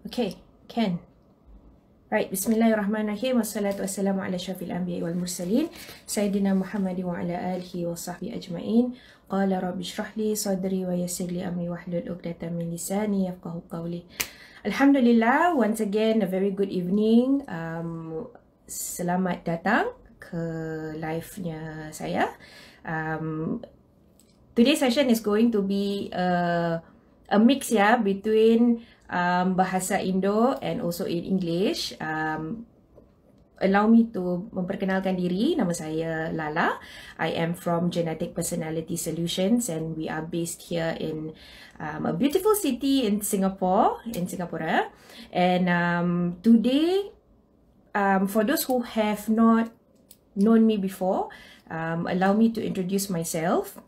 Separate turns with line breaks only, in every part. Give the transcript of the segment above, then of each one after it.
Okay, can. Right, bismillahirrahmanirrahim. Wassalatu wassalamu ala syafil anbiya wal mursalin. Sayyidina Muhammad wa ala alihi wa sahbihi ajma'in. Qala rabbi shrah li sadri wa yassir li amri wahlul 'uqdatam min lisani yafqahu qawli. Alhamdulillah, once again a very good evening. Selamat datang ke live-nya saya. Today's session is going to be a mix between bahasa Indo and also in English. Allow me to memperkenalkan diri. Nama saya Lala. I am from Genetic Personality Solutions and we are based here in a beautiful city in Singapore, And today, for those who have not known me before, allow me to introduce myself.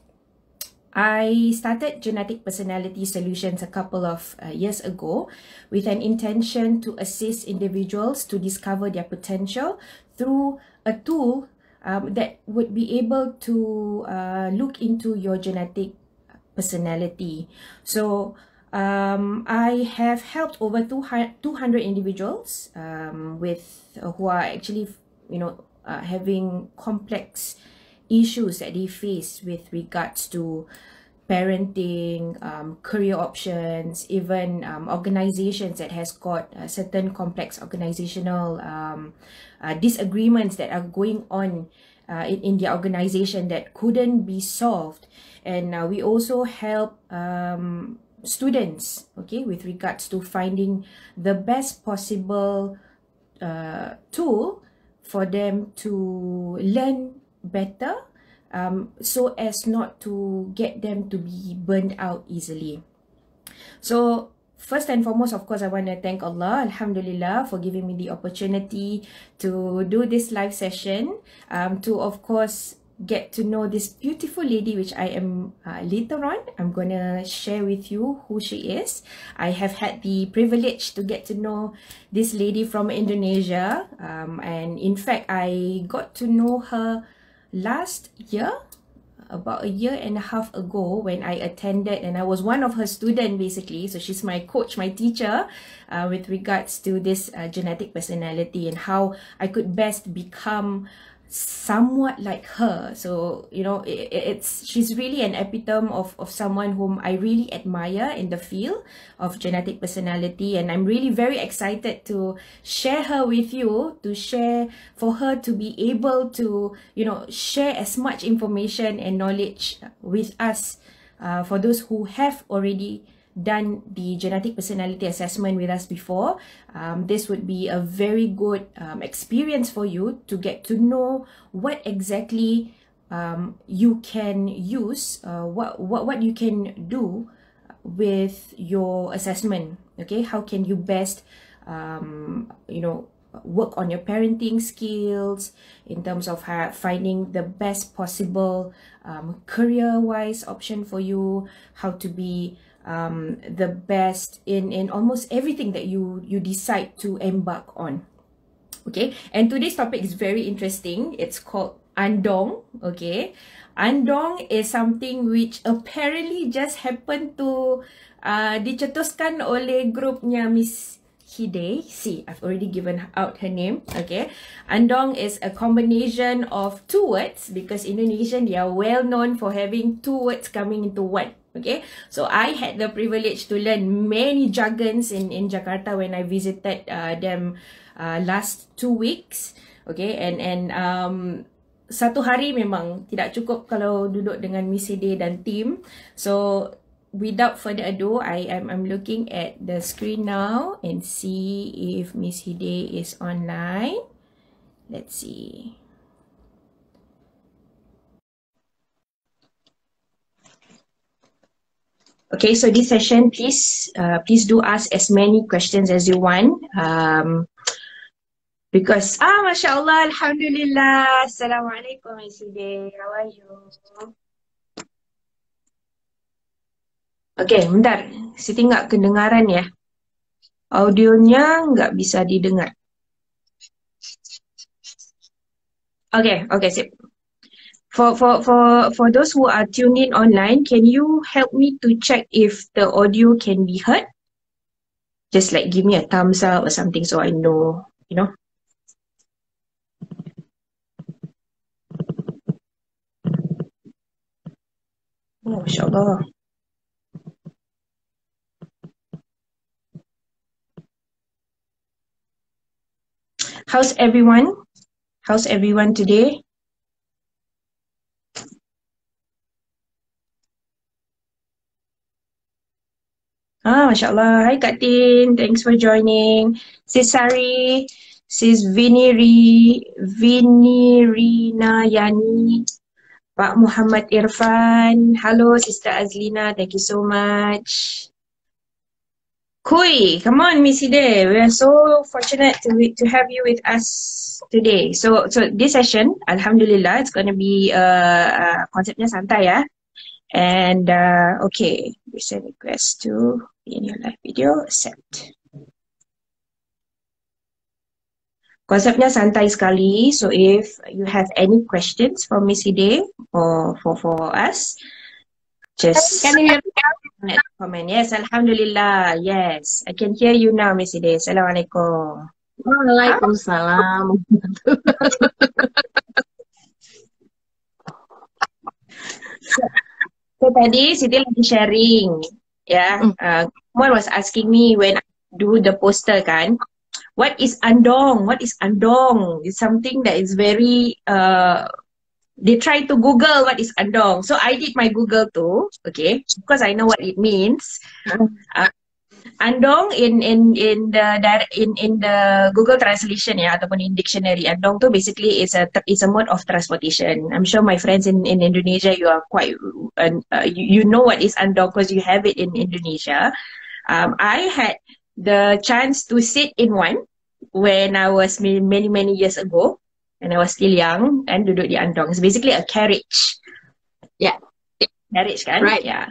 I started Genetic Personality Solutions a couple of years ago with an intention to assist individuals to discover their potential through a tool that would be able to look into your genetic personality. So I have helped over 200 individuals with who are actually, having complex issues that they face with regards to parenting, career options, even organizations that has got certain complex organizational disagreements that are going on in the organization that couldn't be solved. And we also help students, with regards to finding the best possible tool for them to learn better, so as not to get them to be burned out easily. So first and foremost, of course, I want to thank Allah, Alhamdulillah, for giving me the opportunity to do this live session, to of course get to know this beautiful lady, which I am later on. I'm gonna share with you who she is. I have had the privilege to get to know this lady from Indonesia, and in fact I got to know her last year, about a year and a half ago, when I attended, and I was one of her students basically. So she's my coach, my teacher, with regards to this genetic personality and how I could best become somewhat like her. So she's really an epitome of someone whom I really admire in the field of genetic personality, and I'm really very excited to share her with you, to share for her to be able to share as much information and knowledge with us, for those who have already done the genetic personality assessment with us before. This would be a very good experience for you to get to know what exactly you can use, what you can do with your assessment. Okay, how can you best work on your parenting skills in terms of finding the best possible career-wise option for you, how to be the best in almost everything that you decide to embark on. Okay, and today's topic is very interesting. It's called Andong. Okay, Andong is something which apparently just happened to dicetuskan oleh grupnya Miss Hide. See, I've already given out her name. Okay, Andong is a combination of two words, because Indonesian, they are well known for having two words coming into one. Okay, so I had the privilege to learn many jargons in Jakarta when I visited them last 2 weeks. Okay, and satu hari memang tidak cukup kalau duduk dengan Miss Hide dan team. So without further ado, I'm looking at the screen now and see if Miss Hide is online. Let's see. Okay, so this session, please do ask as many questions as you want. Because Masya Allah, Alhamdulillah. Assalamualaikum, Miss Hide. How are you? Okay, bentar. Siti nggak kedengaran ya. Audionya nggak bisa didengar. Okay, sip. For those who are tuned in online, can you help me to check if the audio can be heard? just like give me a thumbs up or something so I know, you know. Oh, mashallah. How's everyone? How's everyone today? MashaAllah. Hi, Kak Tin. Thanks for joining. Sis Sari, Sis Vinirina Yani, Pak Muhammad Irfan. Hello, Sister Azlina. Thank you so much. Kui, come on, Miss Ide. We are so fortunate to have you with us today. So this session, Alhamdulillah, it's going to be konsepnya santai ya. And okay, we send request to be in your live video, accept. Konsepnya santai sekali. So if you have any questions for Miss Ide or for us, just
Can you hear me?
comment. Yes, Alhamdulillah. Yes, I can hear you now, Miss Ide. Assalamualaikum.
Waalaikumsalam.
So tadi Siti lagi sharing, ya. Someone was asking me when I do the poster kan, what is andong? What is andong? It's something that is very they try to Google what is andong. So I did my Google too, okay, because I know what it means. Andong in the Google translation ya ataupun in dictionary, andong tuh basically is a mode of transportation. I'm sure my friends in Indonesia, you are quite you know what is andong because you have it in Indonesia. I had the chance to sit in one when I was many years ago, and I was still young, and duduk di andong. It's basically a carriage.
Yeah.
Carriage kan?
Right.
Yeah.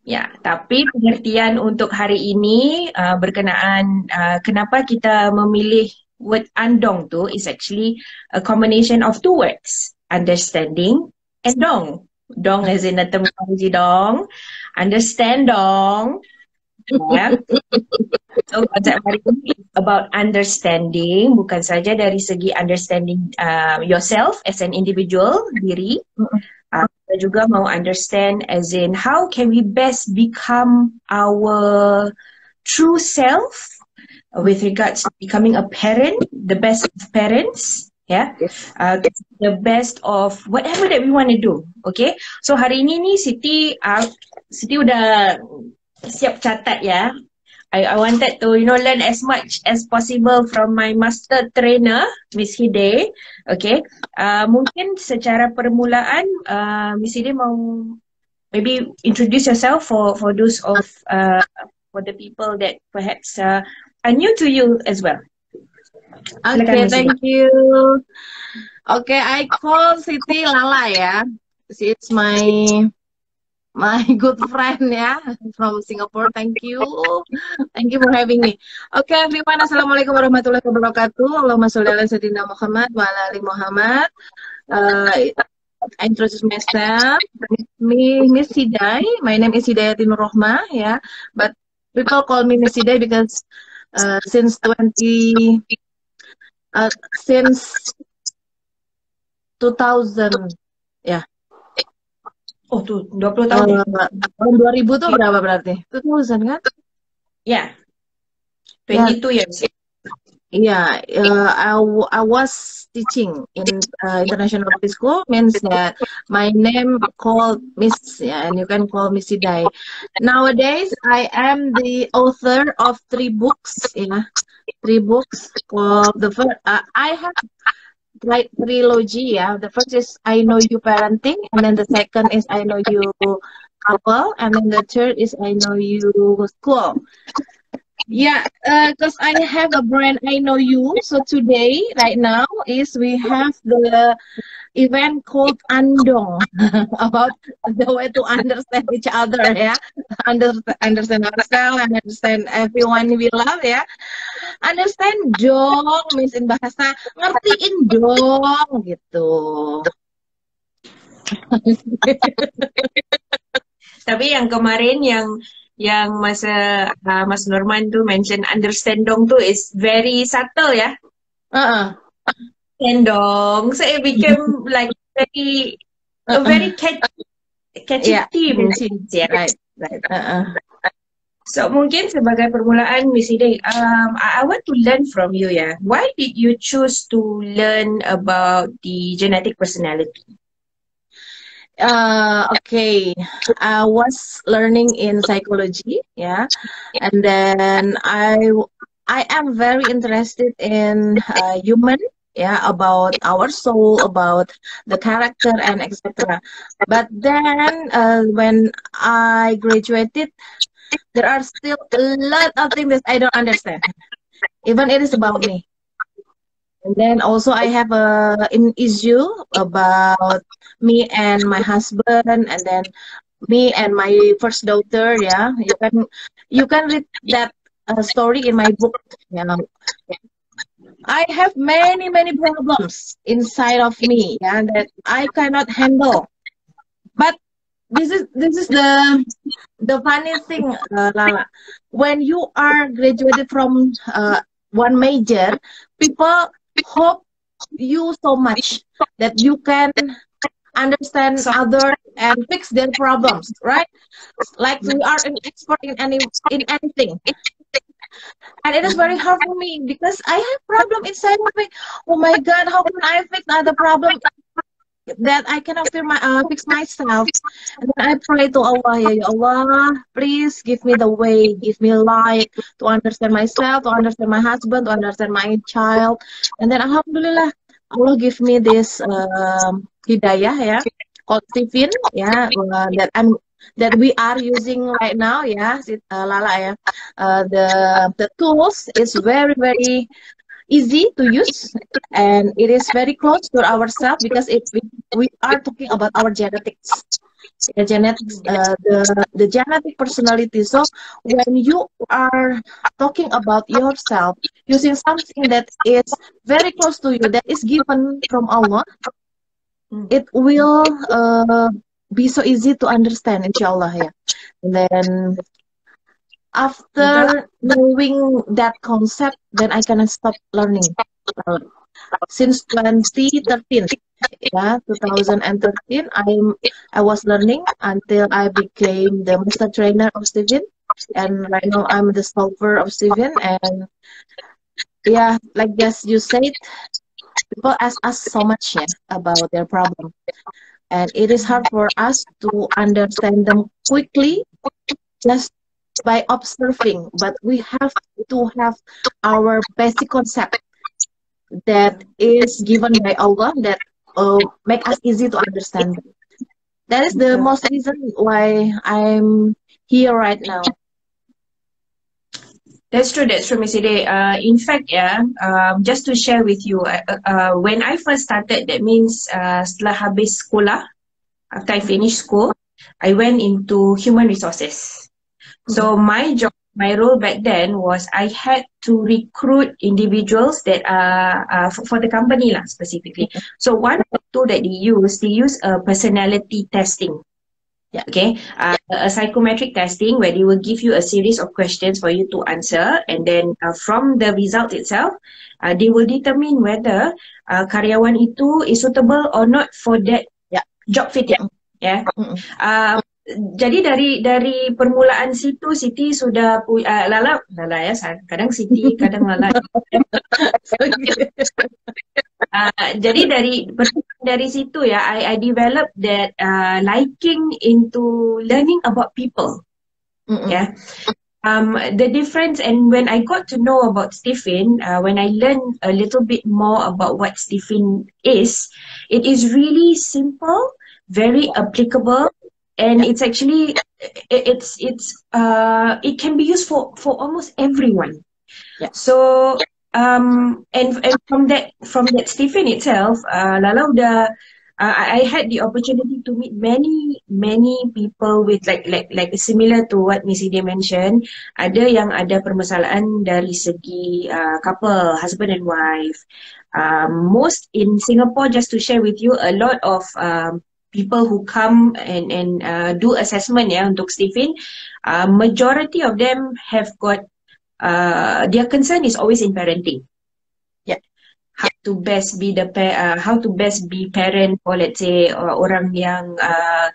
Ya, tapi pengertian untuk hari ini berkenaan kenapa kita memilih word andong tu is actually a combination of two words, understanding and dong. Dong as in the terminology dong, understand dong. Yeah. So konsep hari ini is about understanding, bukan saja dari segi understanding yourself as an individual, diri. Kita juga mau understand as in how can we best become our true self with regards to becoming a parent, the best of parents, yeah, the best of whatever that we want to do, okay? So hari ini nih Siti udah siap catat ya. I wanted to learn as much as possible from my master trainer Miss Hide. Okay, mungkin secara permulaan Miss Hide mau maybe introduce yourself for those of for the people that perhaps are new to you as well.
Okay, thank you. Okay, I call Siti Lala ya. She is my good friend ya from Singapore. Thank you for having me. Okay, everyone, assalamualaikum warahmatullahi wabarakatuh. Allahumma sholli ala sayyidina Muhammad wa ala ali Muhammad. I introduce myself. Me Miss Hidai. My name is Hidayatin Rohma, yeah. But people call me Miss Hidai because since 2000, yeah.
Oh tuh, 20 tahun.
Tahun 2000 tuh berapa berarti? 2000 kan?
Yeah. 22 years.
Yeah, I was teaching in international public school, means that my name called Miss, yeah, and you can call me Sidai. Nowadays, I am the author of 3 books, yeah, 3 books. Called the first, I have trilogy, yeah. The first is I Know You Parenting, and then the second is I Know You Couple, and then the third is I Know You School. Yeah, because I have a brand I Know You. So today, right now, we have the event called Andong about the way to understand each other, yeah, understand ourselves and understand everyone we love, yeah. Understand dong, means in bahasa ngertiin dong gitu.
Tapi yang kemarin yang yang masa Mas Norman tu mention understandong tu is very subtle ya.
Uh-uh.
Understandong. So it became like a
Uh-uh.
very catchy
Yeah,
theme.
catchy.
Yeah.
Right, right. Uh-uh.
So mungkin sebagai permulaan, Miss Ide, I want to learn from you ya. Why did you choose to learn about the genetic personality?
Okay. I was learning in psychology, yeah, and then I am very interested in human, yeah, about our soul, about the character and etc. But then when I graduated, there are still a lot of things that I don't understand. Even it is about me. And then also I have an issue about me and my husband, and then me and my first daughter. Yeah, you can read that story in my book. Yeah, I have many problems inside of me. Yeah, that I cannot handle. But this is the funny thing, Lala. When you are graduated from one major, people hope you so much that you can understand
So,
others and fix their problems, right? Like we are an expert in anything, and it is very hard for me because I have problem inside of me. Oh my God, how can I fix other problem that I cannot fix myself? And then I pray to Allah, ya Allah, please give me the way, give me light to understand myself, to understand my husband, to understand my child. And then Alhamdulillah, Allah give me this hidayah, ya, called Tifin, ya, that we are using right now, ya, Lala, ya. The tools is very easy to use, and it is very close to ourselves because we are talking about our genetics, the genetic personality. So when you are talking about yourself using something that is very close to you, that is given from Allah, it will be so easy to understand, inshallah, yeah. And then after knowing that concept, then I cannot stop learning. Since 2013, yeah, 2013, I was learning until I became the master trainer of Steven, and right now I'm the solver of Steven. And yeah, like just you said, people ask us so much, yeah, about their problem, and it is hard for us to understand them quickly just by observing. But we have to have our basic concept that is given by Allah that make us easy to understand. That is the most reason why I'm here right now.
That's true, Miss Ide. In fact, yeah, just to share with you, when I first started, that means setelah habis sekolah, after I finished school, I went into human resources. So my job, my role back then was I had to recruit individuals that are for the company lah specifically. So one tool that they use a personality testing.
Yeah.
Okay, a psychometric testing where they will give you a series of questions for you to answer, and then from the result itself, they will determine whether karyawan itu is suitable or not for that job fitting. Yeah. Jadi dari permulaan situ Siti sudah Lala ya, kadang Siti kadang Lala. Jadi dari situ ya, I develop that liking into learning about people. Yeah. The difference, and when I got to know about Stephen, when I learned a little bit more about what Stephen is, it is really simple, very applicable, and it's actually it can be used for almost everyone.
Yeah.
So and from that Stephen itself, Lala udah I had the opportunity to meet many people with like similar to what Miss Ide mentioned. Ada yang ada permasalahan dari segi couple, husband and wife. Most in Singapore, just to share with you, a lot of people who come and do assessment ya untuk Stephen, majority of them have got their concern is always in parenting.
Yeah.
How to best be parent for, let's say, orang yang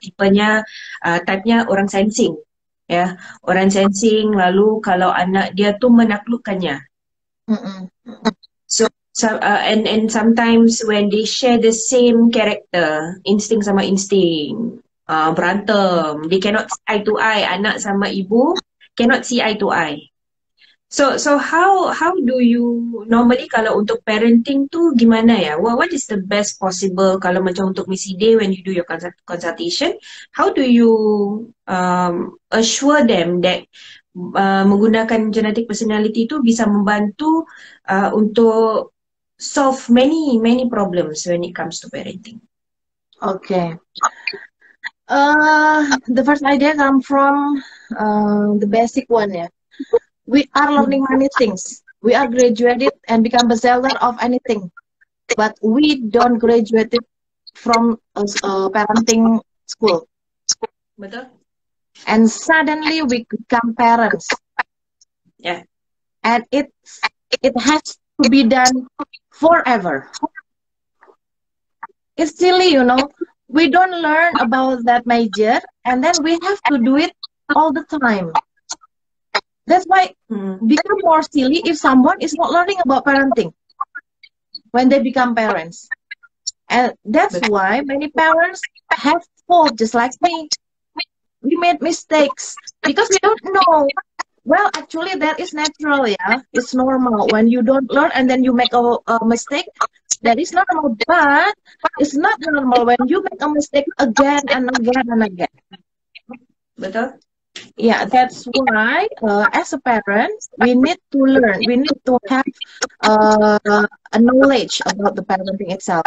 tipenya type-nya orang sensing, ya, orang sensing, lalu kalau anak dia tuh menaklukkannya. And sometimes when they share the same character, insting sama insting, berantem, they cannot see eye to eye. Anak sama ibu cannot see eye to eye. So how do you normally kalau untuk parenting tu gimana ya? What is the best possible kalau macam untuk Missy Day when you do your consultation? How do you assure them that menggunakan genetic personality tu bisa membantu untuk solve many problems when it comes to parenting?
Okay. The first idea come from the basic one, yeah. We are learning many things. We are graduated and become bestseller of anything, but we don't graduate it from parenting school.
Betul.
And suddenly we become parents.
Yeah.
And it has to be done forever. It's silly, you know. We don't learn about that major, and then we have to do it all the time. That's why become more silly if someone is not learning about parenting when they become parents. And that's why many parents have fault just like me. We made mistakes because we don't know. Well, actually that is natural, yeah. It's normal. When you don't learn and then you make a mistake, that is normal. But it's not normal when you make a mistake again and again and again.
Betul?
Yeah, that's why as a parent, we need to learn. We need to have a knowledge about the parenting itself.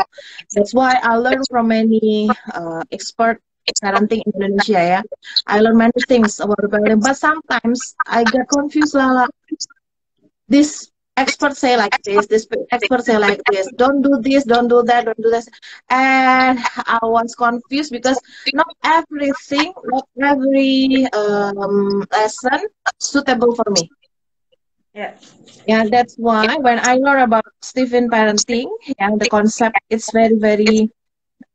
That's why I learned from many expert parenting in Indonesia. Yeah, I learned many things about the parenting, but sometimes I get confused. Lala, this expert say like this expert say like this. Don't do this, don't do that, don't do this. And I was confused because not everything, not every lesson suitable for me.
Yeah.
Yeah, that's why when I learn about Stephen parenting, yeah, the concept is very, very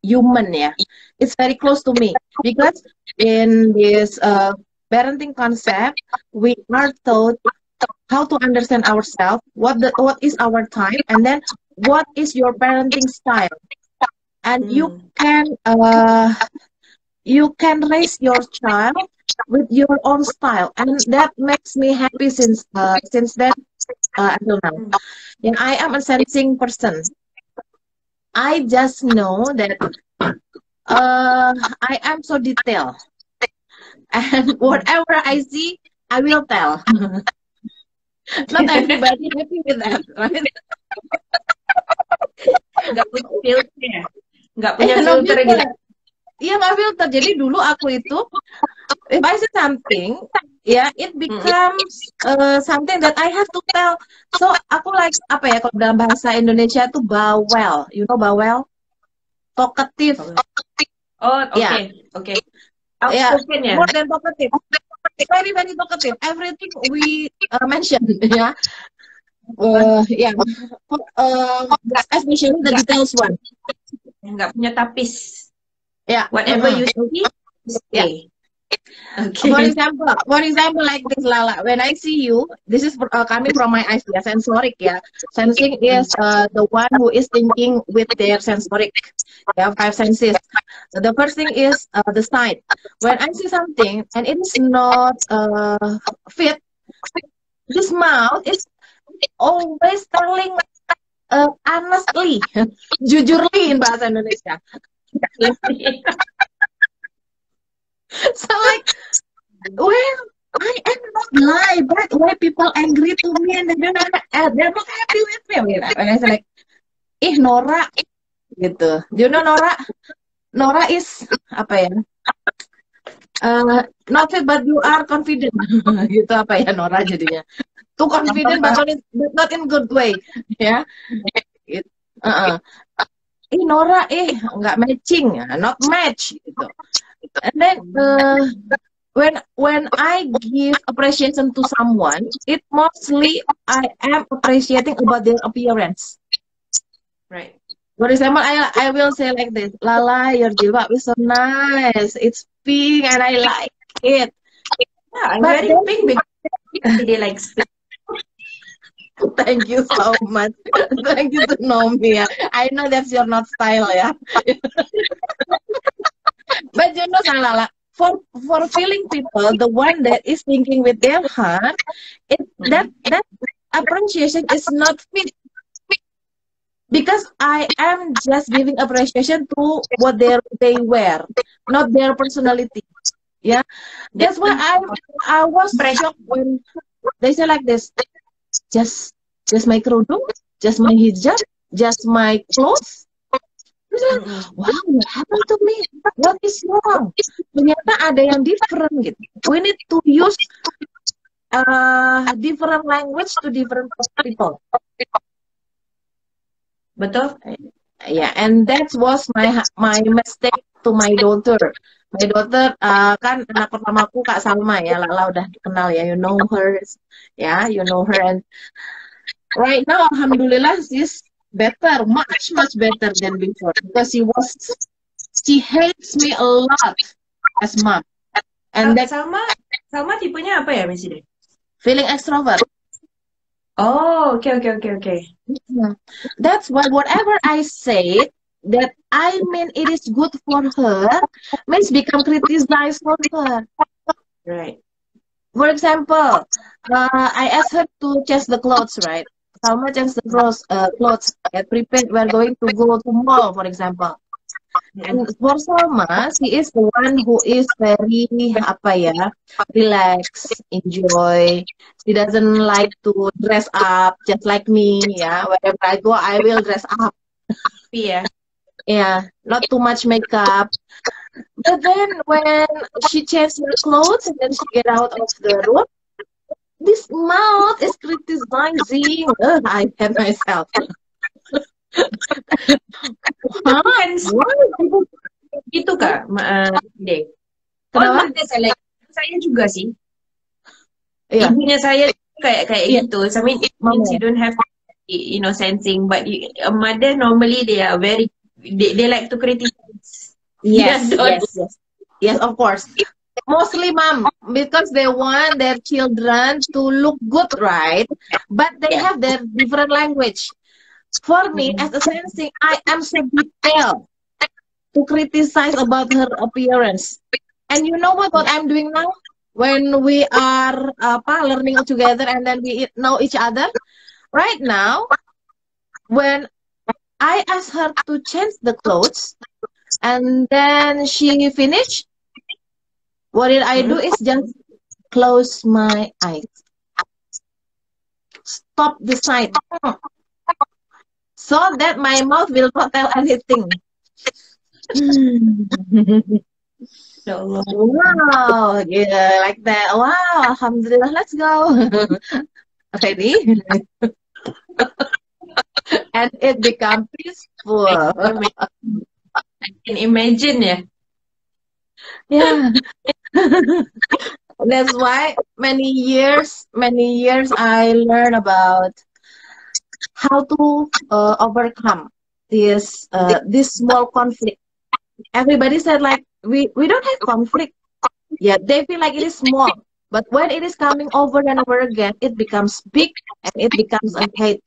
human, yeah. It's very close to me because in this parenting concept, we are taught how to understand ourselves, what is our time, and then what is your parenting style, and you can raise your child with your own style, and that makes me happy since then until now. And I am a sensing person. I just know that I am so detailed, and whatever I see, I will tell. Not everybody happy with that, right?
Nggak punya filter ya? Nggak punya filter gitu?
Iya, nggak filter. Jadi dulu aku itu, if I say something, yeah, it becomes something that I have to tell. So aku like apa ya, kalau dalam bahasa Indonesia itu bawel, you know bawel, talkative.
Oh, oke,
yeah.
Okay.
Yeah,
ya?
more than talkative. Very, very talkative. Everything we mention, yeah. Yeah. Especially the details one.
Nggak punya tapis.
Yeah.
Whatever you see,
yeah.
Okay.
For example, like this, Lala. When I see you, this is coming from my eyes, yeah, sensoric, yeah. Sensing is the one who is thinking with their sensoric, yeah, 5 senses. So the first thing is the sight. When I see something and it is not fit, this mouth is always telling honestly, jujurly in bahasa Indonesia. So like, well, I am not lie, but why people angry to me and they're not happy with me? When I say like, Nora, gitu. Do you know Nora? Nora is apa ya? Not fit, but you are confident. Gitu apa ya Nora jadinya? Too confident, but not in good way, ya. Nora nggak matching, not match gitu. And then when I give appreciation to someone, it mostly I am appreciating about their appearance.
Right.
For example, I will say like this, Lala, your jilbab is so nice. It's pink and I like it.
Yeah, I'm
But
wearing
then,
pink because they like pink.
thank you so much. Thank you to know me. I know that's your not style, yeah. But you know, Lala, for feeling people, the one that is thinking with their heart, that appreciation is not fit. Because I am just giving appreciation to what they wear, not their personality. Yeah, that's why I was shocked when they say like this. Just my kerudung, just my hijab, just my clothes. Wow, what happened to me? What is wrong? Ternyata ada yang different gitu. We need to use different language to different people.
Betul?
Yeah, and that was my mistake to my daughter. My daughter kan anak pertamaku Kak Salma ya, Lala udah kenal ya, you know her, ya, you know her, and right now alhamdulillah she's better, much better than before, because she hates me a lot as mom, and that
Salma tipenya apa ya, Miss Ide?
feeling extrovert.
Oh, okay.
Yeah. That's why whatever I say that I mean it is good for her means become criticized for her.
Right.
For example, I asked her to change the clothes, right? Salma change the clothes. Prepared. We're going to go to mall, for example. And for Salma, she is the one who is very relax, enjoy. She doesn't like to dress up just like me. Yeah, wherever I go, I will dress up.
Yeah.
Yeah, not too much makeup. But then when she changed her clothes and then she get out of the room, this mouth is criticizing. I hate myself.
Gitu Kak, Dek. Saya juga sih. Yeah. Ibunya saya kayak gitu. I mean, it means you don't have to be, sensing, but a mother normally they are very they like to criticize.
Yes, of course. Mostly mom, because they want their children to look good, right? But they have their different language. For me, as a sensing, I am so detailed to criticize about her appearance. And you know what I'm doing now? When we are learning together and then we know each other. Right now, when I ask her to change the clothes, and then she finished, what did I do is just close my eyes. Stop the sight. So that my mouth will not tell anything. Wow, yeah, like that. Wow, alhamdulillah, let's go. Ready? And it become peaceful.
I can imagine, yeah.
Yeah. That's why many years I learn about how to overcome this small conflict. Everybody said like we don't have conflict. Yeah, they feel like it is small, but when it is coming over and over again, it becomes big and it becomes a hate.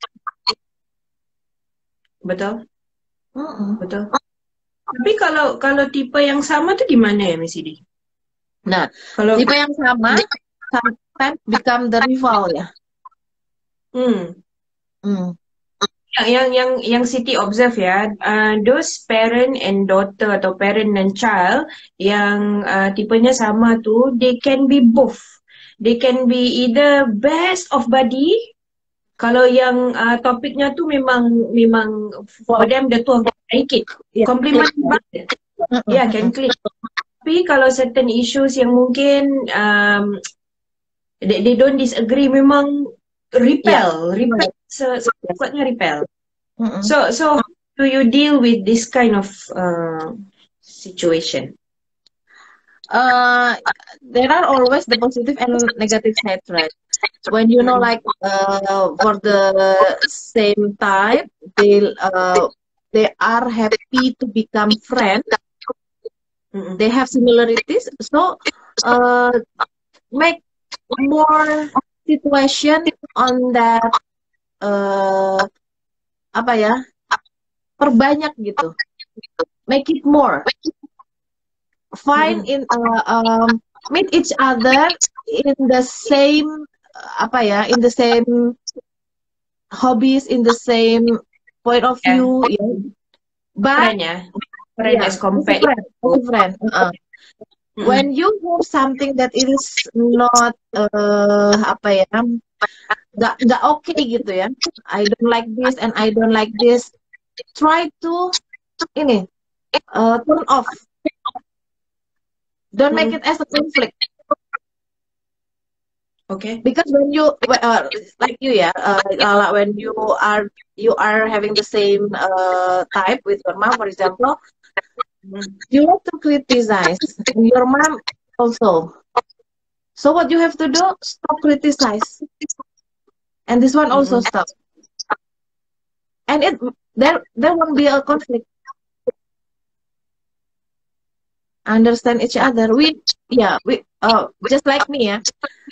Betul. Betul. Tapi kalau tipe yang sama tuh gimana ya, Miss Idi?
Nah, kalau tipe yang sama sometimes become the rival ya.
Yang Siti observe ya, those parent and daughter atau parent and child yang tipenya sama tuh, they can be both. They can be either best of buddy. Kalau yang topiknya tuh memang for them the two of them like it, compliment banget. Yeah, can click. Tapi kalau certain issues yang mungkin they don't disagree, memang repel, sekuatnya repel. So do you deal with this kind of situation?
There are always the positive and negative sides, right? When you know, like for the same type, they are happy to become friends. They have similarities, so make more situation on that, apa ya, perbanyak gitu, make it more, find in meet each other in the same, apa ya, in the same hobbies, in the same point of view, ya. But
Friend ya, friend
yeah,
as compared.
as a friend. When you have something that is not apa ya, nggak okay gitu ya, I don't like this and I don't like this, try to ini turn off, don't make it as a conflict.
Okay.
Because when you like you ya, Lala, when you are having the same type with your mom, for example, you have to criticize, and your mom also. So what you have to do, stop criticize, and this one also stop, and there won't be a conflict. Understand each other. We just like me ya.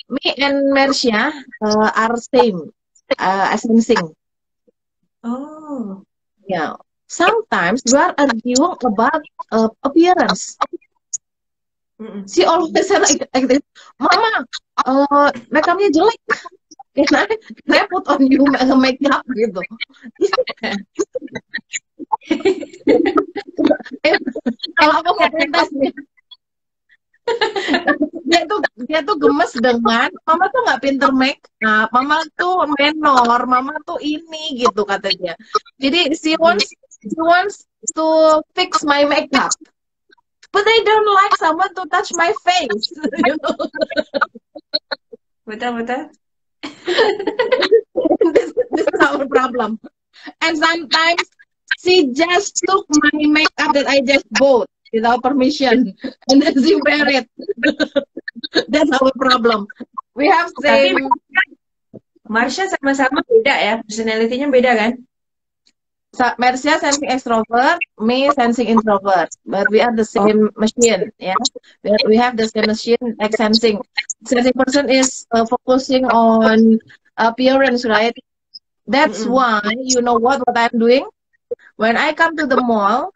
Me and Mersha are same sensing.
Oh.
Yeah. Sometimes we are arguing about appearance. She always say like this, Mama, makeupnya jelek. Can I put on you makeup gitu? Kalau aku mau pentas nih, dia tuh gemes dengan Mama tuh nggak pinter make up, Mama tuh menor, Mama tuh ini gitu kata dia. Jadi she wants to fix my makeup, but I don't like someone to touch my face. You know?
Betul.
this is our problem. And sometimes she just took my makeup that I just bought without permission, and then she wear it. That's our problem. We have same.
Marsha sama-sama beda ya, personality-nya beda kan?
Mersha sensing extrovert, me sensing introvert, but we are the same machine, yeah. We have the same machine, like sensing. Sensing person is focusing on appearance, right? That's why, you know what I'm doing? When I come to the mall,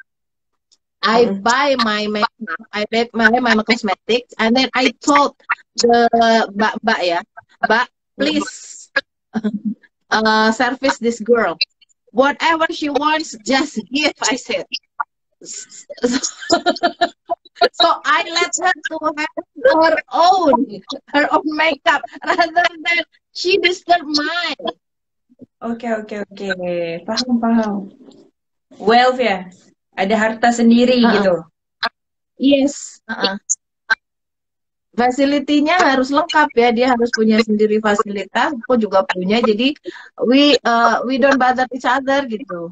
I buy my makeup, I buy my cosmetics, and then I told the Mbak ya, Mbak, please service this girl. Whatever she wants, just give, I said. So I let her to have her own makeup rather than she disturb mine.
Oke. Paham. Wealth ya, ada harta sendiri gitu.
Yes. Fasilitinya harus lengkap ya, dia harus punya sendiri fasilitas, aku juga punya, jadi we don't bother each other gitu.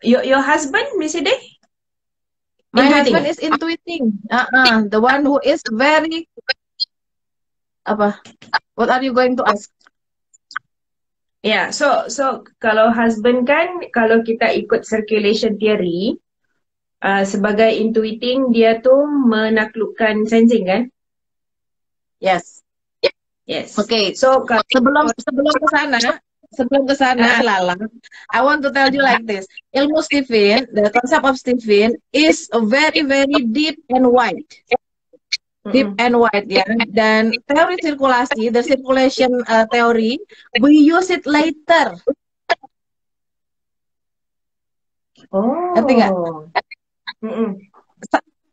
Your husband, Missy Day?
My husband is intuiting. The one who is very apa? What are you going to ask?
Ya, so kalau husband kan, kalau kita ikut circulation theory, sebagai intuiting dia tuh menaklukkan sensing kan?
Yes. Okay. So sebelum ke sana, Lala, I want to tell you like this. Ilmu Stephen, the concept of Stephen is very very deep and wide. Deep and wide ya. Dan teori sirkulasi, the circulation theory, we use it later. Ngerti nggak?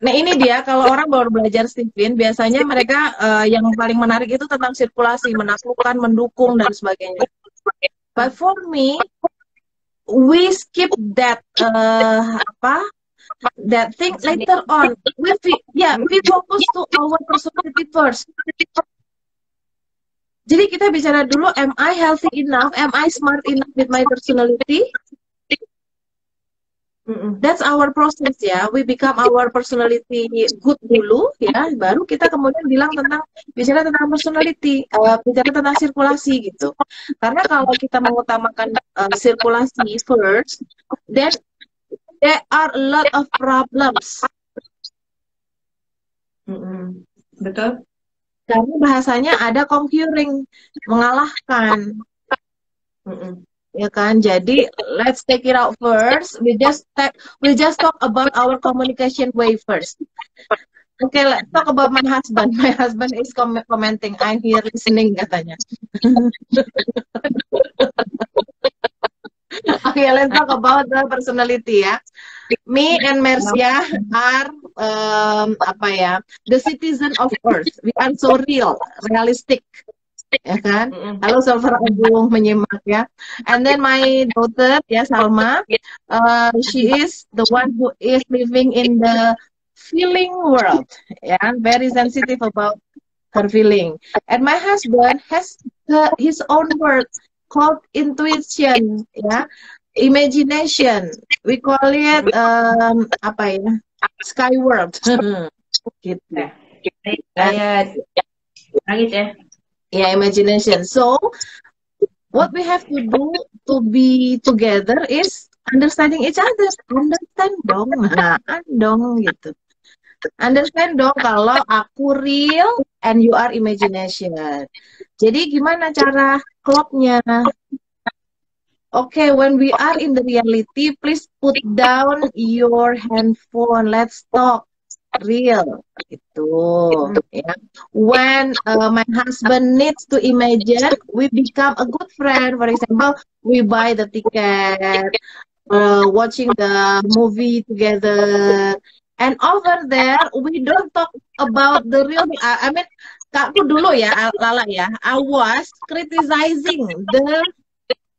Nah ini dia, kalau orang baru belajar Stephen, biasanya mereka yang paling menarik itu tentang sirkulasi, menaklukkan, mendukung, dan sebagainya. But for me, we skip that that thing later on. We focus to our personality first. Jadi kita bicara dulu, am I healthy enough? Am I smart enough with my personality? That's our process ya. We become our personality good dulu ya, baru kita kemudian bicara tentang personality, bicara tentang sirkulasi gitu. Karena kalau kita mengutamakan sirkulasi first, then there are a lot of problems.
Betul.
Karena bahasanya ada conquering, mengalahkan. Ya kan, jadi let's take it out first. We just talk about our communication way first. Okay, let's talk about my husband. My husband is commenting. I'm here listening katanya. Okay, let's talk about the personality ya. Me and Mercia are the citizen of Earth. We are so realistic. Ya kan? Halo Silver Agung menyimak ya. And then my daughter ya Salma, she is the one who is living in the feeling world, ya, very sensitive about her feeling. And my husband has his own word called intuition, ya, imagination. We call it sky world. Gitu.
Langit ya.
Yeah, imagination. So, what we have to do to be together is understanding each other. Understand dong, gitu. Understand dong kalau aku real and you are imagination. Jadi gimana cara klopnya? Okay, when we are in the reality, please put down your handphone. Let's talk. Real itu ya. When my husband needs to imagine, we become a good friend. For example, we buy the ticket, watching the movie together, and over there we don't talk about the real. I mean, kakku dulu ya, Lala ya, I was criticizing the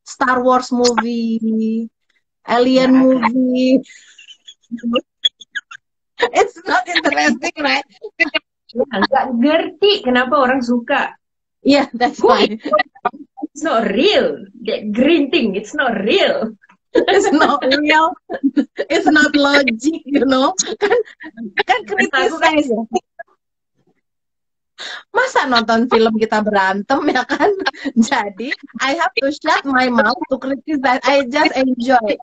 Star Wars movie, Alien movie. It's not interesting, right?
Nggak ngerti kenapa orang suka.
Yeah, that's why.
It's not real. That green thing, it's not real.
It's not real. It's not logic, you know. Kan criticize. Masa nonton film kita berantem ya kan? Jadi, I have to shut my mouth to criticize. I just enjoy.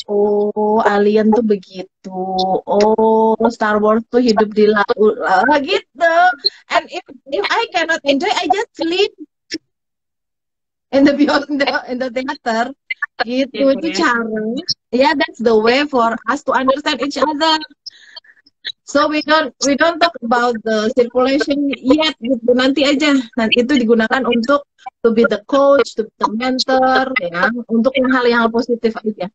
Oh, alien tuh begitu. Oh, Star Wars tuh hidup di laut gitu. And if I cannot enjoy, I just sleep in the theater. Gitu itu cara. Yeah, that's the way for us to understand each other. So we don't talk about the circulation yet gitu. Nanti aja. Nanti itu digunakan untuk to be the coach, to be the mentor, ya, untuk hal-hal positif aja.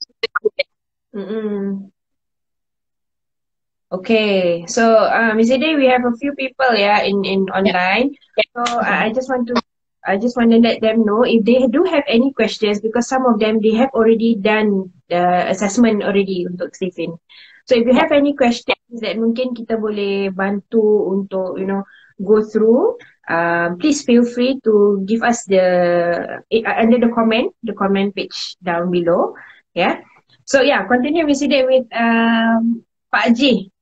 Okay, so Miss Ade, we have a few people in online. So I just want to let them know if they do have any questions, because some of them they have already done the assessment already untuk Stephen. So if you have any questions that mungkin kita boleh bantu untuk go through, please feel free to give us under the comment page down below. Yeah. So yeah, continue Miss Ade with Pak Haji.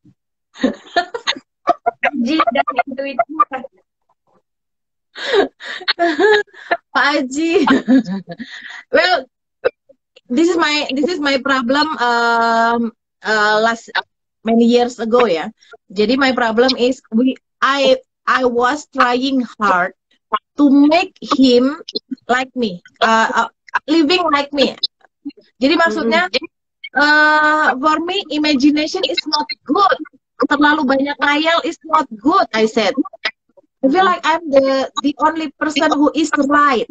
Pak Haji dan intuitif.
Pak Haji. Well, this is my problem last many years ago ya. Jadi my problem is I was trying hard to make him like me, living like me. Jadi maksudnya for me imagination is not good. Terlalu banyak ngayal is not good, I said. I feel like I'm the only person who is right.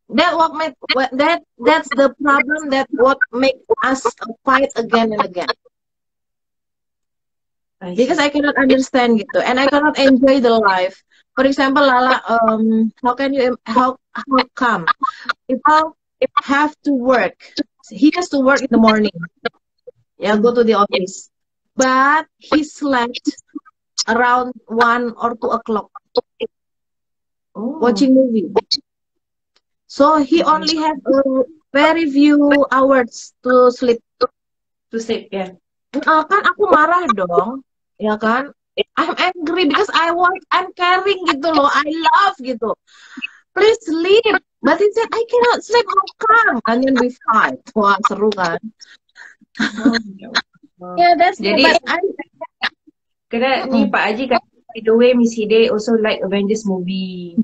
That's the problem, that what make us fight again and again. Because I cannot understand gitu, and I cannot enjoy the life. For example, Lala, how come people have to work? He has to work in the morning. Yeah, go to the office. But he slept around 1 or 2 o'clock.
Oh.
watching movie. So he only have a very few hours to sleep.
To sleep, yeah.
Kan aku marah dong, ya kan? I'm angry because I'm caring gitu loh. I love gitu. Please sleep. But he said I cannot sleep. How come? And then we fight. Wah, seru kan? Yeah, that's
Jadi,
but
kena ni Pak Haji kata, by the way, Miss Hide also like Avengers movie.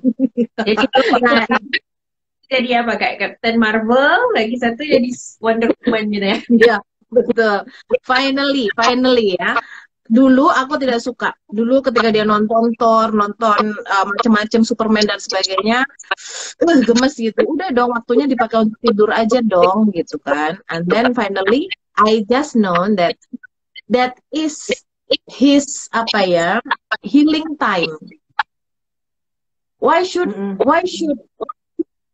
Jadi tu jadi apa, kayak Captain Marvel, lagi satu jadi Wonder Woman gitu ya.
ya, betul. Finally ya. Dulu aku tidak suka. Dulu ketika dia nonton Thor, nonton macam-macam Superman dan sebagainya, gemes gitu. Udah dong, waktunya dipakai untuk tidur aja dong, gitu kan. And then finally, I just know that is his healing time. Why should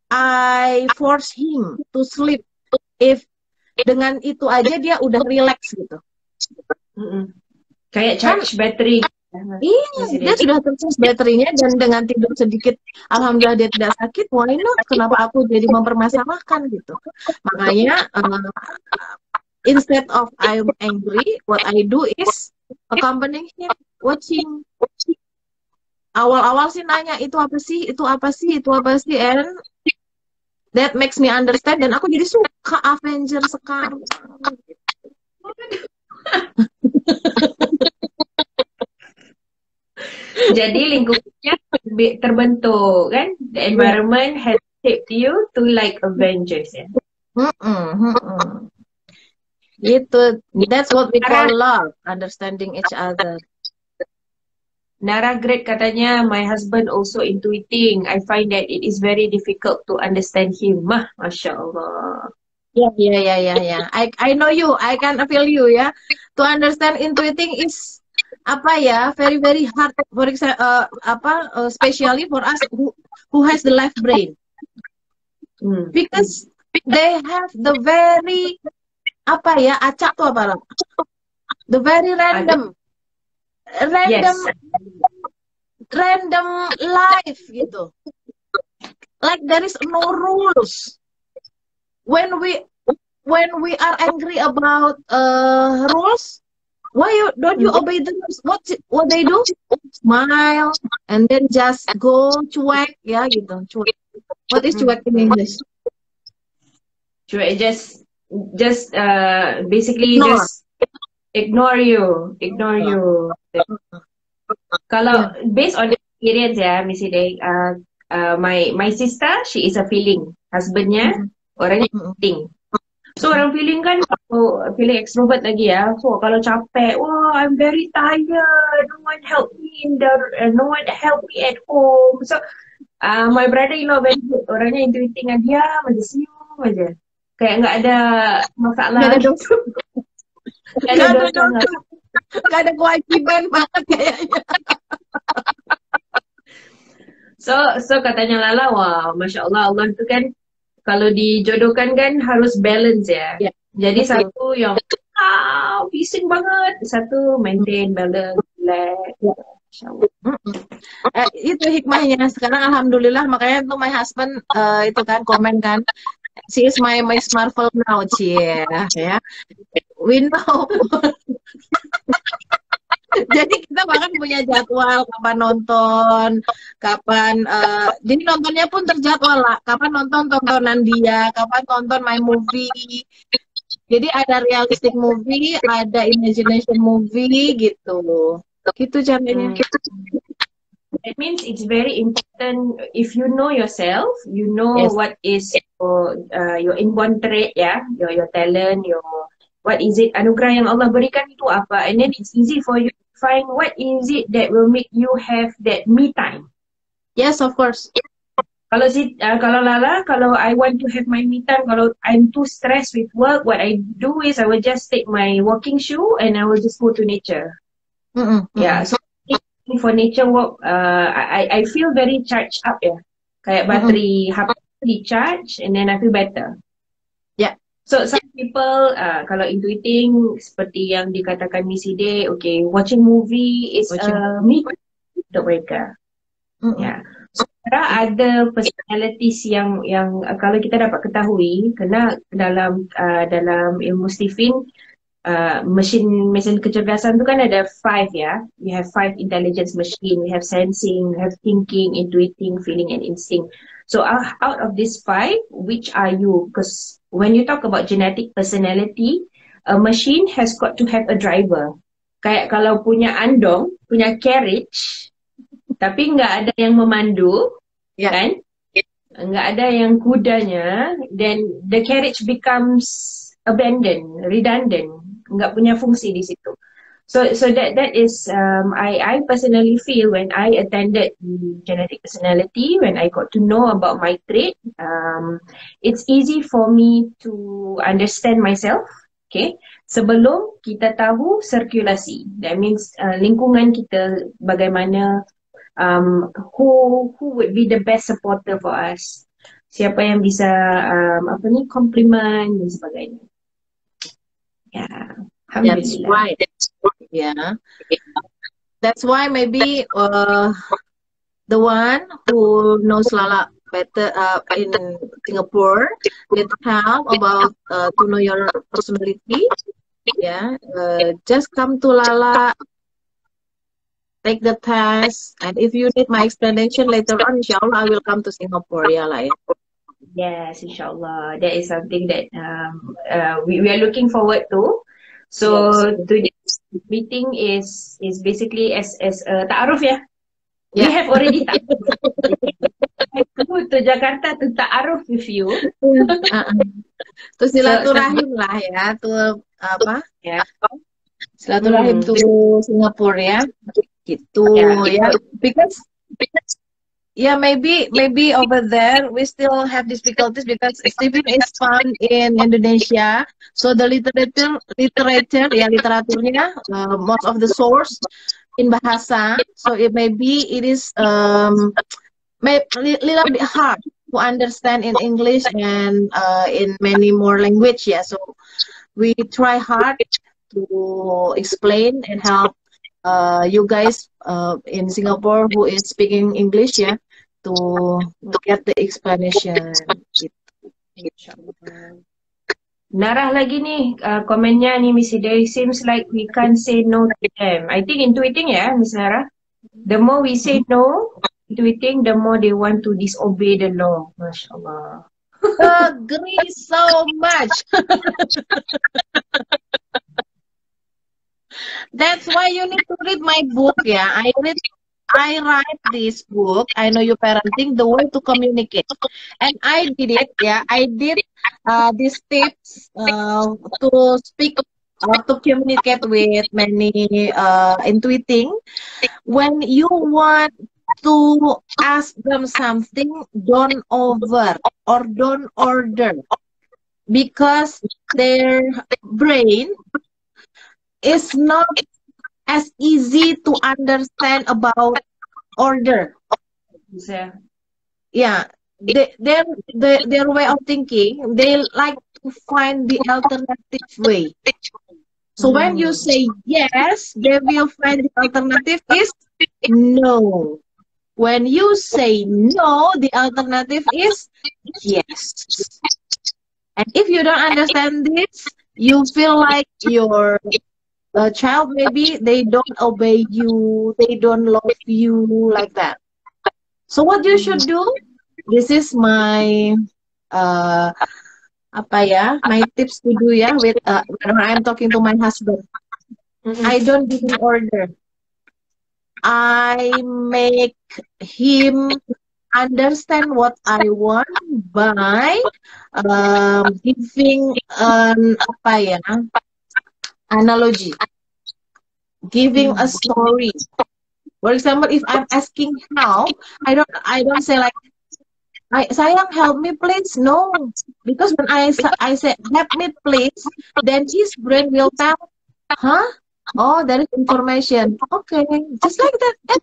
I force him to sleep if dengan itu aja dia udah relax gitu.
Kayak charge battery.
Iya, dia sudah tercharge baterainya dan dengan tidur sedikit, alhamdulillah dia tidak sakit. Why not? Kenapa aku jadi mempermasalahkan gitu? Makanya instead of I'm angry, what I do is accompanying him watching. Awal-awal sih nanya itu apa sih, and that makes me understand dan aku jadi suka Avenger sekarang.
Jadi lingkungannya terbentuk kan? The environment has shaped you to like Avengers ya.
Gitu. That's what we call love, understanding each other.
Nara Great katanya, my husband also intuiting. I find that it is very difficult to understand him. Masya Allah.
Yeah. I know you. I can feel you ya. To understand intuiting is very very hard. For example, especially for us who has the left brain, because they have the very acak tuh apa? The very random. Yes. Random life gitu. Like there is no rules. When we are angry about rules, why don't you obey the rules? What they do? Smile and then just go cuek ya gitu. Cuek. What is cuek in English?
Cuek just basically just ignore you. Kalau based on experience ya, Miss Hide, my sister, she is a feeling. Husbandnya orangnya feeling. So orang feeling kan, feeling extrovert lagi ya. So kalau capek, I'm very tired. No one help me no one help me at home. So my brother-in-law very good. Orangnya intuiting dia, aja senyum aja. Kayak nggak ada masalah.
Gak ada kewajiban banget kayaknya.
So katanya Lala, wah, Masya Allah, Allah itu kan kalau dijodohkan kan harus balance ya. Jadi satu yang bising banget, satu maintain balance, relax.
Itu hikmahnya. Sekarang alhamdulillah, makanya tuh my husband itu kan komen kan, she is my Marvel now, ya. We know. Jadi kita bahkan punya jadwal kapan nonton, kapan jadi nontonnya pun terjadwal lah. Kapan nonton tontonan dia, kapan nonton my movie. Jadi ada realistic movie, ada imagination movie gitu. Gitu caranya.
It means it's very important if you know yourself, you know what is your inborn trait your talent, what is it, anugerah yang Allah berikan itu apa, and then it's easy for you to find what is it that will make you have that me time.
Yes, of course.
Kalau Lala, kalau I want to have my me time, kalau I'm too stressed with work, what I do is I will just take my walking shoe and I will just go to nature. Yeah, so for nature walk, I feel very charged up ya. Kayak bateri HP di charge and then I feel better. So some people kalau intuiting seperti yang dikatakan Miss Hide, okay, watching movie is me untuk mereka. So ada personalities yang kalau kita dapat ketahui, kena dalam ilmu Stephen, mesin kecerdasan tu kan ada 5 ya. We have 5 intelligence machine. We have sensing, we have thinking, intuiting, feeling and instinct. So out of these 5, which are you? Because when you talk about genetic personality, a machine has got to have a driver. Kayak kalau punya andong, punya carriage, tapi nggak ada yang memandu, kan? Nggak ada yang kudanya, then the carriage becomes abandoned, redundant, nggak punya fungsi di situ. So that is I personally feel when I attended genetic personality, when I got to know about my trait, it's easy for me to understand myself. Okay, sebelum kita tahu sirkulasi, that means lingkungan kita bagaimana. Who would be the best supporter for us? Siapa yang bisa compliment dan sebagainya.
That's right. Yeah. That's why maybe the one who knows Lala better in Singapore need help about to know your personality. Yeah. Just come to Lala. Take the test, and if you need my explanation later on, inshallah I will come to Singapore. Yeah, like.
Yes, inshallah. That is something that we are looking forward to. So today's meeting is basically as ta'aruf ya. We have already ta'aruf. I go to Jakarta to ta'aruf with you.
To silaturahim lah ya, to apa?
Ya.
Silaturahim to Singapore ya. Gitu ya, because maybe over there we still have difficulties because Stephen is found in Indonesia, so the literaturnya most of the source in bahasa, so it is little bit hard to understand in English and in many more language, yeah. So we try hard to explain and help you guys in Singapore who is speaking English, yeah, to get the explanation.
Narah lagi nih komennya nih Miss Day, seems like we can't say no to them. I think intuiting ya Miss Narah. The more we say no, intuiting, the more they want to disobey the law. MashaAllah.
Agree so much. That's why you need to read my book, yeah. I write this book, I Know Your Parenting, The Way to Communicate. And I did it, yeah. I did these tips to speak or to communicate with many intuiting. When you want to ask them something, don't over or don't order, because their brain is not as easy to understand about order. Yeah, their way of thinking, they like to find the alternative way. So when you say yes, they will find the alternative is no. When you say no, the alternative is yes. And if you don't understand this, you feel like your child, maybe they don't obey you, they don't love you, like that. So what you should do, this is my my tips to do, yeah, with when I'm talking to my husband. I don't give him order. I make him understand what I want by giving analogy, giving a story. For example, if I'm asking help, I don't say like, sayang, help me please. No, because when I say help me please, then his brain will tell, huh? Oh, there is information. Okay, just like that. And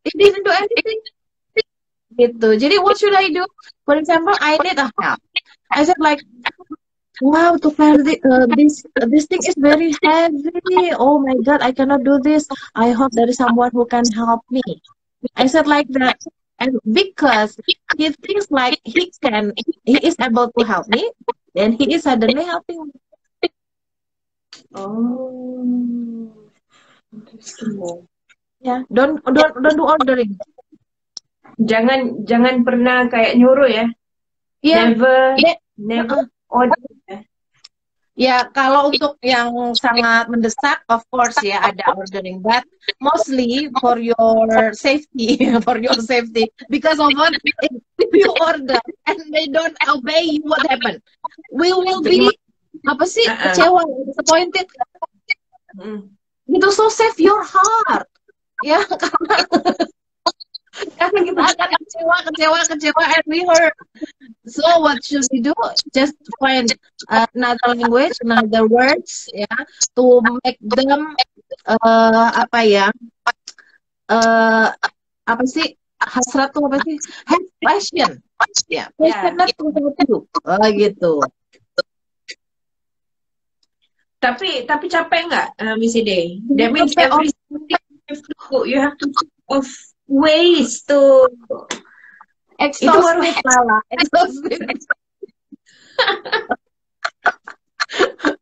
he didn't do anything. Gitu. Jadi what should I do? For example, I need a help. I said like, wow, to carry this thing is very heavy. Oh my God, I cannot do this. I hope there is someone who can help me. I said like that. And because he thinks like he is able to help me, then he is suddenly helping me.
Oh, interesting.
Yeah, don't do ordering.
Jangan pernah kayak nyuruh ya.
Yeah,
Never order.
ya, kalau untuk yang sangat mendesak, of course ya ada ordering, but mostly for your safety, for your safety. Because of what, if you order and they don't obey you, what happen? We will be apa sih kecewa, disappointed. Gitu, so save your heart, ya karena kita akan kecewa, and we hurt. So what should we do? Just find another language, another words, ya, to make them apa ya? Apa sih hasrat tuh apa sih? Have passion, ya, passionate to help you, gitu.
Tapi capek nggak, Missy Day? That means you have to think of ways to
exhausted, Lala. Exhausted.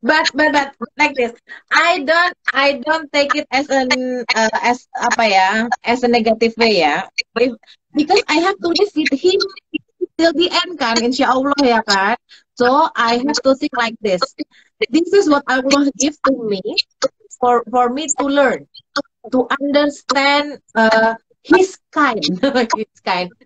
but like this, I don't take it as an as apa ya, as a negative way ya, because I have to live with him till the end kan, insya Allah ya kan. So I have to think like this. This is what Allah give to me for me to learn, to understand his kind, the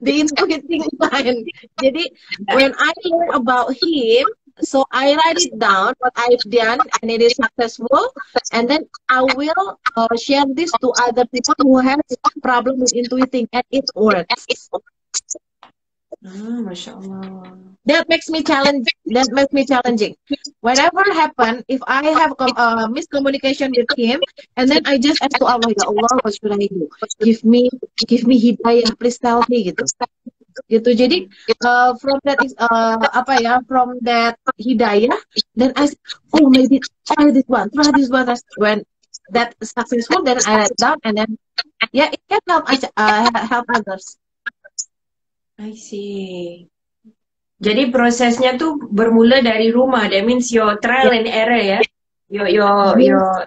intuiting kind. Jadi when I learn about him, so I write it down what I've done and it is successful, and then I will share this to other people who have problem with intuiting and it works.
Masya Allah.
That makes me challenging. Whatever happen, if I have miscommunication with him, and then I just ask to Allah, ya Allah, what should I do? Give me hidayah, please tell me, gitu. Jadi from that from that hidayah, then I say, oh maybe try this one. When that successful, then I write down, and then yeah, it can help others.
I see. Jadi prosesnya tuh bermula dari rumah. That means your trial and error ya. Your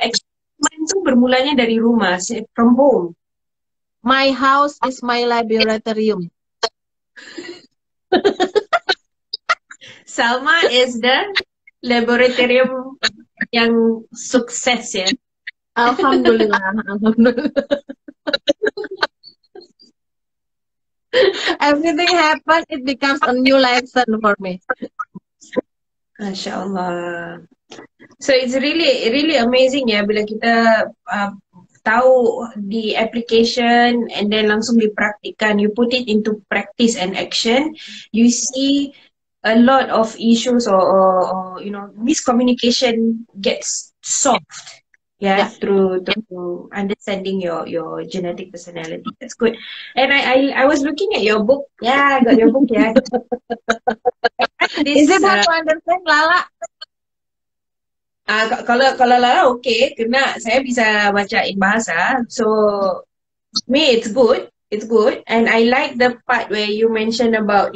experiment tuh bermulanya dari rumah, from home.
My house is my laboratorium.
Salma is the laboratorium yang sukses ya.
Alhamdulillah. Everything happen, it becomes a new lesson for me.
Masya Allah. So it's really amazing ya bila kita tahu di application and then langsung dipraktikkan, you put it into practice and action, you see a lot of issues or miscommunication gets solved. Yeah, through understanding your genetic personality. That's good. And I was looking at your book. Yeah, I got your book. Yeah.
Is it hard to understand, Lala?
Kalau Lala okay, karena saya bisa bacain bahasa. So me it's good. And I like the part where you mentioned about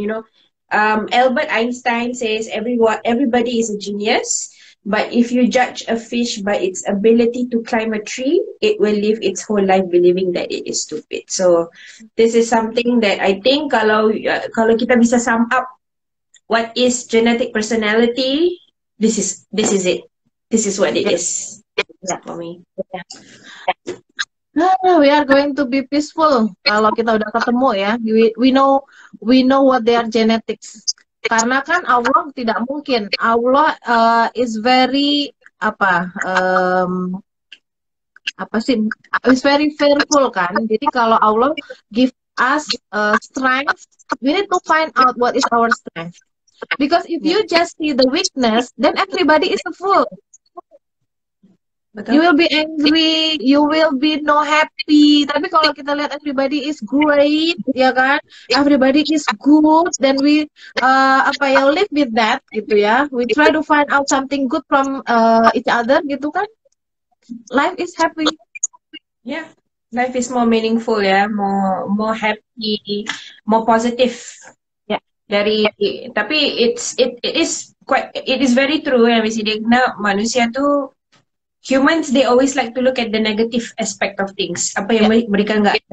Albert Einstein says everybody is a genius. But if you judge a fish by its ability to climb a tree, it will live its whole life believing that it is stupid. So this is something that I think kalau kita bisa sum up what is genetic personality, this is it. This is what it is for me.
We are going to be peaceful kalau kita udah ketemu ya. We know what their genetics. Karena kan Allah tidak mungkin. Allah is very is very fearful kan. Jadi kalau Allah give us strength, we need to find out what is our strength. Because if you just see the weakness, then everybody is a fool.
Betul.
You will be angry, you will be no happy. Tapi kalau kita lihat everybody is great, ya kan? Everybody is good, then we live with that gitu ya. We try to find out something good from each other gitu kan. Life is happy.
Yeah. Life is more meaningful ya, more happy, more positive
Ya,
dari tapi it is very true ya Miss Digna, manusia tuh humans they always like to look at the negative aspect of things. Apa yang
ya,
mereka nggak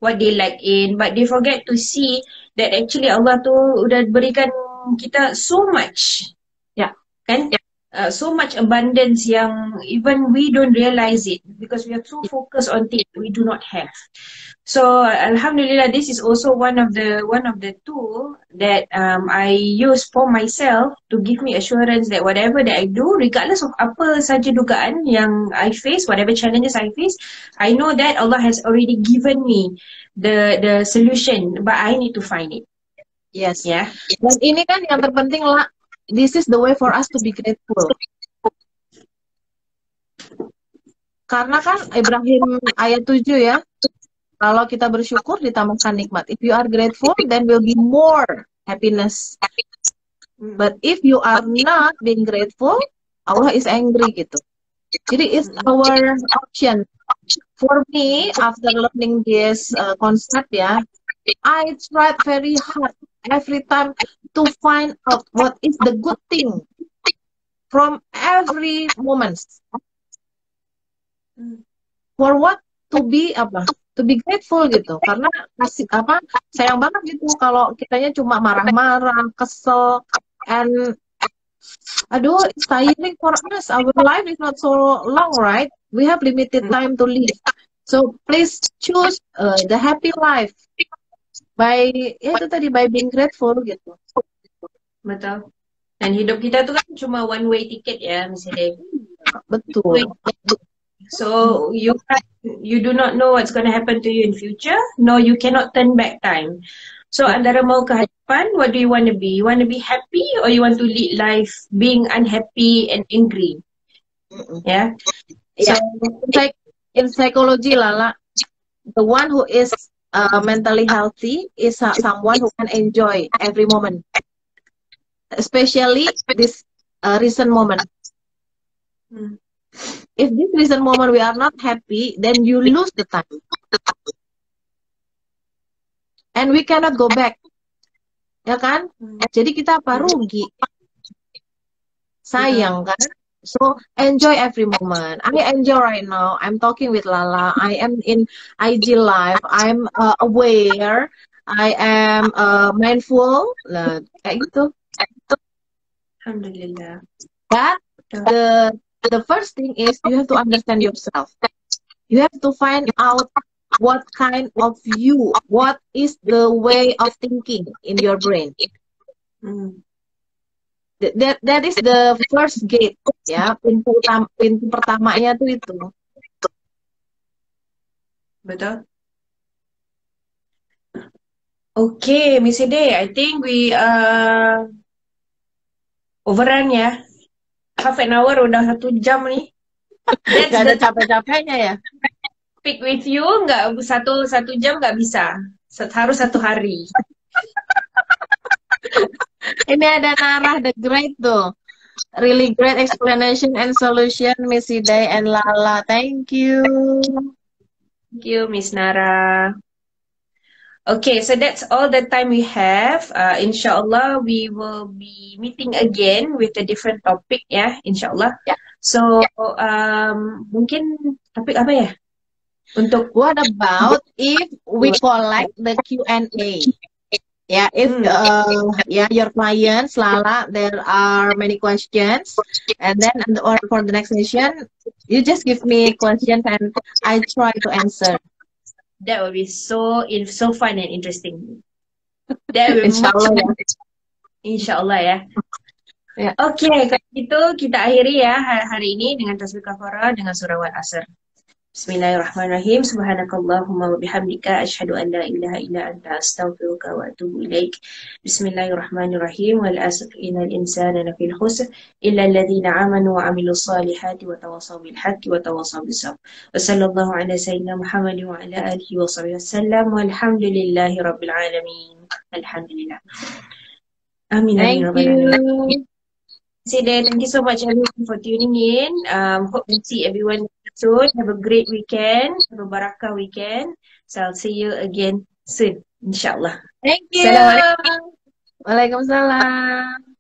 what they lack in, but they forget to see that actually Allah tuh udah berikan kita so much,
ya.
kan? So much abundance yang even we don't realize it because we are so focused on things we do not have. So Alhamdulillah, this is also one of the tool that I use for myself to give me assurance that whatever that I do, regardless of apa saja dugaan yang I face, whatever challenges I face, I know that Allah has already given me the solution, but I need to find it.
Yes.
Yeah.
Dan ini kan yang terpenting lah, this is the way for us to be grateful. Karena kan Ibrahim ayat 7 ya, kalau kita bersyukur ditambahkan nikmat. If you are grateful, then will be more happiness. But if you are not being grateful, Allah is angry gitu. Jadi it's our option. For me, after learning this concept ya, I tried very hard every time to find out what is the good thing from every moment. For what to be to be grateful gitu. Karena sayang banget gitu kalau kitanya cuma marah-marah, kesel, and aduh, it's tiring for us. Our life is not so long, right? We have limited time to live. So please choose the happy life by ya itu tadi by being grateful gitu.
Betul. Dan hidup kita tuh kan cuma one way ticket ya, Miss Dave.
Betul.
So you do not know what's going to happen to you in future. No, you cannot turn back time. So antara mau ke hadapan, what do you want to be? You want to be happy or you want to lead life being unhappy and angry? Yeah.
So like in psychology, Lala, the one who is mentally healthy is someone who can enjoy every moment, especially this recent moment. If this recent moment we are not happy, then you lose the time, and we cannot go back, ya kan? Jadi kita apa rugi, sayang kan? So enjoy every moment. I enjoy right now. I'm talking with Lala. I am in IG live. I'm aware. I am mindful. Lah, kayak gitu.
Alhamdulillah.
But the first thing is you have to understand yourself. You have to find out what kind of you, what is the way of thinking in your brain. That is the first gate ya, pintu pertamanya tuh itu.
Betul. Okay, Miss Ede, I think we overrun ya. Half an hour udah 1 jam nih.
Gak ada capek-capeknya ya.
Speak with you nggak satu jam nggak bisa. Harus 1 hari.
Ini ada Narah the Great tuh. Really great explanation and solution, Miss Day and Lala. Thank you.
Thank you, Miss Nara. Okay, so that's all the time we have. Inshallah, we will be meeting again with a different topic ya, inshallah.
Yeah.
So, mungkin topik apa ya? Untuk
what about if we collect the Q&A? Yeah, if your clients, Lala, there are many questions, and then or for the next session, you just give me questions and I try to answer.
That will be so fun and interesting. That will
Inshallah ya.
Inshallah ya.
Yeah.
Oke, kalau gitu kita akhiri ya hari ini dengan tasbih kafarah dengan surah Al-Asr. Bismillahirrahmanirrahim. Subhanakallahumma wa bihamdika asyhadu an la ilaha illa anta astaghfiruka wa atubu ilaik. Bismillahirrahmanirrahim. Wal 'asr innal insana lafil khusr illa alladhina amanu wa 'amilus solihati wa tawassaw bil haqqi wa tawassaw bis sabr. Wa sallallahu ala sayyidina Muhammadin wa ala alihi wa sahbihi wasallam. Walhamdulillahi rabbil alamin. Alhamdulillah. Amin.
Thank you.
Thank you so much everyone for tuning in. Hope to see everyone soon. Have a great weekend. Have a barakah weekend. So I'll see you again soon, inshallah.
Thank you.
Assalamualaikum.
Waalaikumsalam.